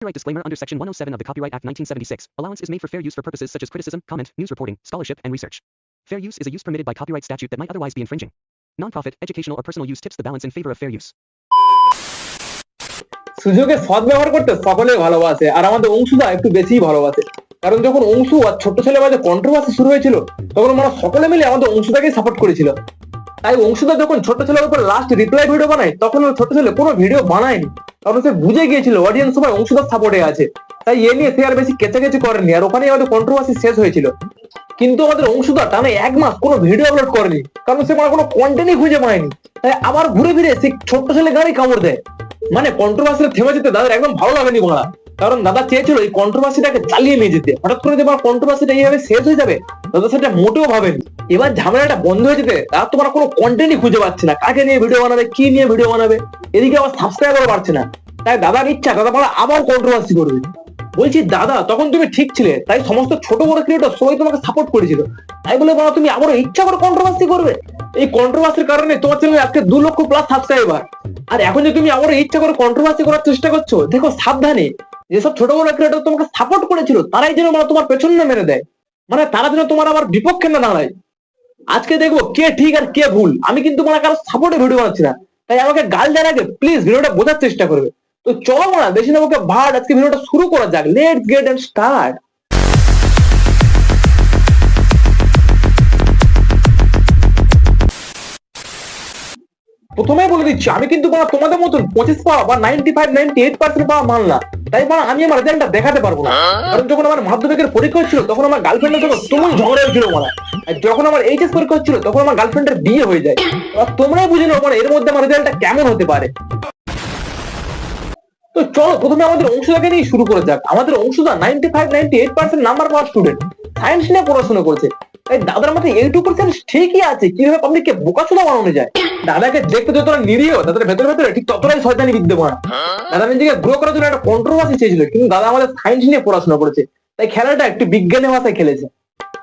Copyright disclaimer under Section 107 of the Copyright Act 1976. Allowance is made for fair use for purposes such as criticism, comment, news reporting, scholarship, and research. Fair use is a use permitted by copyright statute that might otherwise be infringing. Non-profit, educational, or personal use tips the balance in favor of fair use. সুযোগের সদ্ব্যবহার করতে সকলে ভালোবাসে, আর আমাদের অংশুদা একটু বেশিই ভালোবাসে। কারণ যখন অংশু আর ছোট ছেলের মাঝে কন্ট্রোভার্সি শুরু হয়েছিল, তখন আমরা সকলে মিলে আমাদের অংশুদাকেই সাপোর্ট করেছিল। তাই অংশুদা যখন ছোট ছেলের উপর লাস্ট রিপ্লাই ভিডিও বানায়, তখন ছোট ছেলে কোনো ভিডিও বানায়নি, কারণ সে বুঝে গিয়েছিল অডিয়েন্স সবাই অংশুদার সাপোর্টে আছে। তাই এ নিয়ে সে আর বেশি কেচাকেচি করেনি, আর ওখানেই আমাদের কন্ট্রোভার্সি শেষ হয়েছিল। কিন্তু আমাদের অংশুদা টানা 1 মাস কোনো ভিডিও আপলোড করেনি, কারণ সে কোনো কন্টেন্টই খুঁজে পায়নি। তাই আবার ঘুরে ফিরে সে ছোট্ট ছেলে গাড়ি কামড় দেয়। মানে কন্ট্রোভার্সি থেমে যেতে দাদার একদম ভালো লাগেনি বলা, কারণ দাদা চেয়েছিল এই কন্ট্রোভার্সিটাকে চালিয়ে নিয়ে যেতে। হঠাৎ করে যে কন্ট্রোভার্সিটা এইভাবে শেষ হয়ে যাবে, দাদা সেটা মোটেও ভাবেনি। এবার ঝামেলাটা বন্ধ হয়ে যেতে আর তোমার কোনো কন্টেন্টই খুঁজে পাচ্ছে না, কাকে নিয়ে ভিডিও বানাবে, কি নিয়ে ভিডিও বানাবে, এদিকে আবার সাবস্ক্রাইবার পাচ্ছে না। তাই দাদার ইচ্ছা দাদা বলা আবার কন্ট্রোভার্সি করবে। বলছি দাদা, তখন তুমি ঠিক ছিলে, তাই সমস্ত ছোট বড় ক্রিয়েটর সবাই তোমাকে সাপোর্ট করেছিল, তাই বলে বলো তুমি আবারও ইচ্ছা করে কন্ট্রোভার্সি করবে? এই কন্ট্রোভার্সির কারণে তোমার চ্যানেলে আজকে 2 লক্ষ প্লাস সাবস্ক্রাইবার, আর এখন যে তুমি আবারও ইচ্ছা করে কন্ট্রোভার্সি করার চেষ্টা করছো, দেখো সাবধানে, যেসব ছোট বড় ক্রিয়েটর তোমাকে সাপোর্ট করেছিল তারাই যেন তোমার পেছন না মেরে দেয়, মানে তারা যেন তোমার আবার বিপক্ষে না দাঁড়ায়। আজকে দেখবো কে ঠিক আর কে ভুল। আমি কিন্তু মানে কারো সাপোর্টে ভিডিও বানাচ্ছি না, তাই আমাকে গাল দেওয়ার আগে প্লিজ ভিডিওটা বোঝার চেষ্টা করবে। তো চলো না বেশি না ওকে ভাট, আজকে ভিডিওটা শুরু করা যাক। Let's get and start. প্রথমেই বলে দিচ্ছি, আমি কিন্তু তোমাদের মতন 25 পাওয়া বা 95-98% পাওয়া মান না। তাই আমি আমার রেজাল্টটা দেখাতে পারবো না, কারণ যখন আমার মাধ্যমিকের পরীক্ষা হচ্ছিল তখন আমার গার্লফ্রেন্ডের সঙ্গে তুমুল ঝগড়া হয়েছিল মারা। আর যখন আমার এইচএস পরীক্ষা হচ্ছিল তখন আমার গার্লফ্রেন্ডের বিয়ে হয়ে যায়। তোমরাই বুঝে নাও এর মধ্যে আমার রেজাল্টটা কেমন হতে পারে। তো চলো প্রথমে আমাদের অংশুদাকে নিয়ে শুরু করে যাক। আমাদের অংশুদা 95-98% নাম্বার পাওয়া স্টুডেন্ট, সায়েন্স নিয়ে পড়াশোনা করছে। তাই দাদার মধ্যে 82% ঠিকই আছে কিভাবে পাবলিককে বোকাচোদা বানানো যায়। দাদাকে দেখতে যতটা নিরীহ, দাদার ভেতরে ঠিক ততটাই শয়তানি বিদ্যমান। দাদা নিজেকে গ্রো করার জন্য একটা কন্ট্রোভার্সি চেয়েছিল, কিন্তু দাদা আমাদের সায়েন্স নিয়ে পড়াশোনা করেছে, তাই খেলাটা একটু বিজ্ঞানের ভাষায় খেলেছে।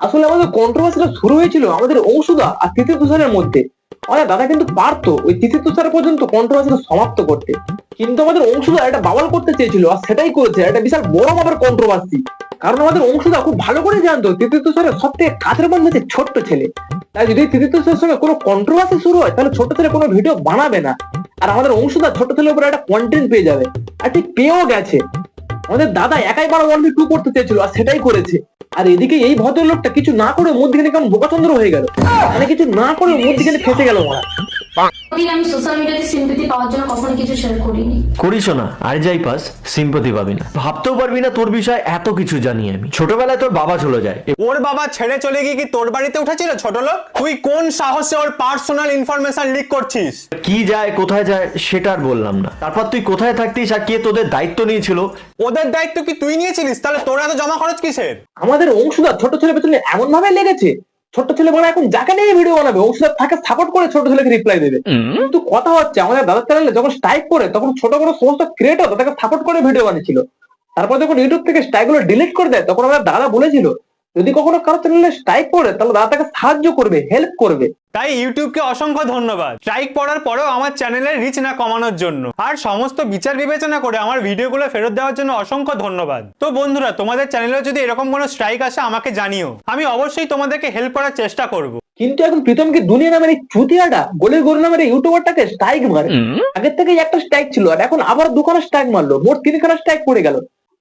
আসলে আমাদের কন্ট্রোভার্সিটা শুরু হয়েছিল আমাদের অংশুদা আর তিথি তুষারের মধ্যে। মানে দাদা কিন্তু পারতো ওই তিথি তুষার পর্যন্ত কন্ট্রোভার্সিটা সমাপ্ত করতে, কিন্তু আমাদের অংশুদা এটা বাওয়াল করতে চেয়েছিল, আর সেটাই করেছে। এটা বিশাল বড় মাপের কন্ট্রোভার্সি, কারণ আমাদের অংশুদা খুব ভালো করে জানতো তিথি তুষারের সব থেকে কাছের বন্ধু হচ্ছে ছোট্ট ছেলে। তাই যদি তিথি তুষারের সঙ্গে কোনো কন্ট্রোভার্সি শুরু হয়, তাহলে ছোট ছেলে কোনো ভিডিও বানাবে না, আর আমাদের অংশুদা ছোট ছেলের উপরে একটা কন্টেন্ট পেয়ে যাবে, আর ঠিক পেয়েও গেছে। আমাদের দাদা একাই 1v2 করতে চেয়েছিল, আর সেটাই করেছে। আর এদিকে এই ভদ্রলোকটা কিছু না করে মধ্যখানে কেমন বোকাচন্দ্র হয়ে গেল, মানে কিছু না করে মধ্যখানে ফেসে গেল মারা। আমি সোশ্যাল মিডিয়াতে সিম্পথি পাওয়ার জন্য কখনো কিছু শেয়ার করিনি। করিস না, আর যাই পাস সিম্পথি পাবি না। ভাবতেও পারবি না তোর বিষয়ে এত কিছু জানি আমি। ছোটবেলায় তোর বাবা চলে যায়, ওর বাবা ছেড়ে চলে গিয়ে কি তোর বাড়িতে উঠেছিল ছোট লোক? তুই কোন সাহসে ওর পার্সোনাল ইনফরমেশন লিক করছিস? কি যায় কোথায় যায় সেটা আর বললাম না। তারপর তুই কোথায় থাকতিস আর কে তোদের দায়িত্ব নিয়েছিল? ওদের দায়িত্ব কি তুই নিয়েছিলিস? তাহলে তোর এত জমা খরচ কিসের? আমাদের অংশুদা ছোট ছেলে পেছনে এমন ভাবে লেগেছে, ছোট ছেলে বলে এখন যাকে নিয়ে ভিডিও বানাবে অংশুদা তাকে সাপোর্ট করে ছোট ছেলেকে রিপ্লাই দেবে। কিন্তু কথা হচ্ছে আমাদের দাদার চ্যানেলে যখন স্ট্রাইক করে, তখন ছোট বড় সমস্ত ক্রিয়েটর তাকে সাপোর্ট করে ভিডিও বানিয়েছিল। তারপর যখন ইউটিউব থেকে স্ট্রাইকগুলো ডিলিট করে দেয়, তখন আমাদের দাদা বলেছিল যদি কখনো কারো চ্যানেলে স্ট্রাইক করে তাহলে দাদা তাকে সাহায্য করবে, হেল্প করবে। তাই ইউটিউবকে অসংখ্য ধন্যবাদ স্ট্রাইক পড়ার পরেও আমার চ্যানেলের রিচ না কমানোর জন্য, আর সমস্ত বিচার বিবেচনা করে আমার ভিডিওগুলো ফেরত দেওয়ার জন্য অসংখ্য ধন্যবাদ। তো বন্ধুরা, তোমাদের চ্যানেলে যদি এরকম কোনো স্ট্রাইক আসে আমাকে জানিও, আমি অবশ্যই তোমাদেরকে হেল্প করার চেষ্টা করব। কিন্তু এখন প্রীতম কি দুনিয়া নামের এই চুতিয়াটা গলির গরু নামের এই ইউটিউবারটাকে স্ট্রাইক মারে? আগের থেকে একটা স্ট্রাইক ছিল, আর এখন আবার 2খানা স্ট্রাইক মারলো, মোট 3খানা স্ট্রাইক পড়ে গেল।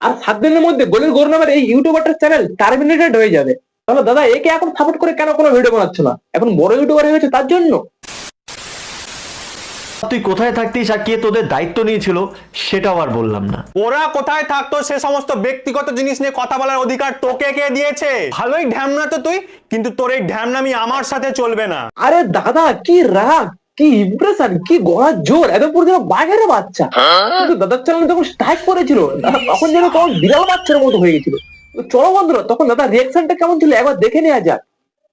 আর 7 দিনের মধ্যে গলির গরু নামের এই ইউটিউবারটার চ্যানেল টার্মিনেটেড হয়ে যাবে। তাহলে দাদা একে এখন সাপোর্ট করে কেন কোনো ভিডিও বানাচ্ছ না? এখন বড় ইউটিউবার হয়ে গেছে তার জন্য? তুই কোথায় থাকতিস আর কে তোদের দায়িত্ব নিয়েছিল সেটাও আর বললাম না। ওরা কোথায় থাকতো সে সমস্ত ব্যক্তিগত জিনিস নিয়ে কথা বলার অধিকার তোকে কে দিয়েছে? ভালোই ঢ্যামনা তো তুই, কিন্তু তোর এই ঢ্যামনামি আমার সাথে চলবে না। আরে দাদা কি রাগ, কি ইমপ্রেশন, কি গলার জোর, এত পুরো যেন বাঘের বাচ্চা। কিন্তু দাদার চ্যানেলে যখন স্ট্রাইক করেছিল দাদা তখন যেন কেমন বিড়াল বাচ্চার মতো হয়ে গেছিল। চলো বন্ধুরা, তখন দাদা রিয়াকশনটা কেমন ছিল একবার দেখে নেওয়া যাক।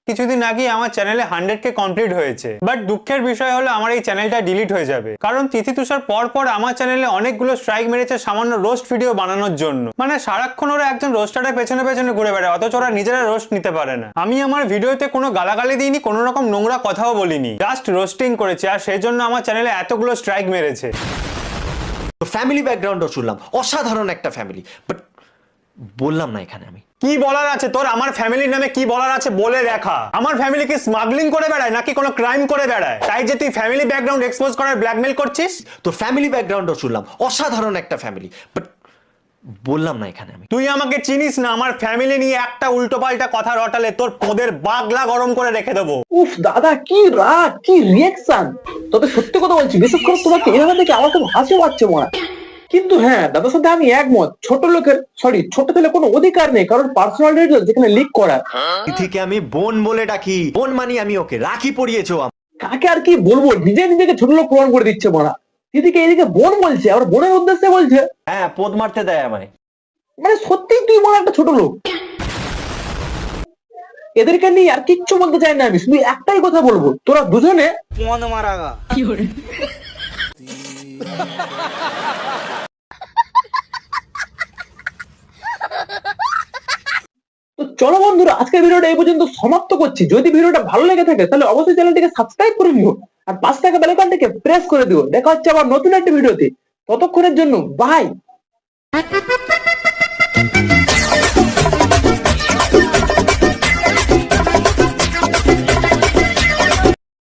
কিছুদিন আগে আমার চ্যানেলে 100K কমপ্লিট হয়েছে, বাট দুঃখের বিষয় হলো আমার এই চ্যানেলটা ডিলিট হয়ে যাবে, কারণ তিথি তুষার পর আমার চ্যানেলে অনেকগুলো স্ট্রাইক মেরেছে সামান্য রোস্ট ভিডিও বানানোর জন্য। মানে সারাক্ষণ ওরা একজন রোস্টারের পেছনে ঘুরে বেড়ায়, অথচ ওরা নিজেরা রোস্ট নিতে পারে না। আমি আমার ভিডিওতে কোনো গালাগালি দিইনি, কোনো রকম নোংরা কথাও বলিনি, জাস্ট রোস্টিং করেছি, আর সেই জন্য আমার চ্যানেলে এতগুলো স্ট্রাইক মেরেছে। তো ফ্যামিলি ব্যাকগ্রাউন্ডও শুনলাম, অসাধারণ একটা ফ্যামিলি, বাট বললাম না এখানে আমি। কি বলার আছে তোর আমার ফ্যামিলির নামে? কি বলার আছে বলে দেখা। আমার ফ্যামিলি কি স্মাগলিং করে বেড়ায় নাকি কোনো ক্রাইম করে বেড়ায়, তাই যে তুই ফ্যামিলি ব্যাকগ্রাউন্ড এক্সপোজ করার ব্ল্যাকমেল করছিস? তো ফ্যামিলি ব্যাকগ্রাউন্ডও শুনলাম, অসাধারণ একটা ফ্যামিলি, বাট বললাম না এখানে আমি। তুই আমাকে চিনিস না, আমার ফ্যামিলি নিয়ে একটা উল্টোপাল্টা কথা রটালে তোর পোদের বাগলা গরম করে রেখে দেবো। উফ দাদা, কি রাগ, কি রিয়াকশন! তবে সত্যি কথা বলছি, বিশেষ করে তোমাকে এভাবে দেখে আমার খুব হাসি পাচ্ছে মনে। কিন্তু হ্যাঁ, দাদার সাথে আমি একমত, ছোট ছেলে কোনো অধিকার নেই কারণ পার্সোনাল ডিটেইলস যেখানে লিক করার। তিথিকে আমি বোন বলে ডাকি, বোন মানি আমি ওকে, রাখি পরিয়েছো। কাকে আর কি বলবো, নিজেকে ছোট লোক প্রমাণ করে দিচ্ছে মারা। দিদিকে এদিকে বোন বলছে, আবার বোনের উদ্দেশ্যে বলছে। হ্যাঁ, পোদ মারতে দেয় আমায়। মানে সত্যি তুই মনে একটা ছোট লোক। এদেরকে নিয়ে আর কিচ্ছু বলতে চাই না আমি, শুধু একটাই কথা বলবো, তোরা দুজনে তো চলো বন্ধুরা, আজকের ভিডিওটা এই পর্যন্ত সমাপ্ত করছি। যদি ভিডিওটা ভালো লেগে থাকে তাহলে অবশ্যই চ্যানেলটিকে সাবস্ক্রাইব করে নিও আর পাশে থাকা বেল আইকনটিকে প্রেস করে দিও। দেখা হচ্ছে আবার নতুন একটা ভিডিওতে, ততক্ষণের জন্য বাই।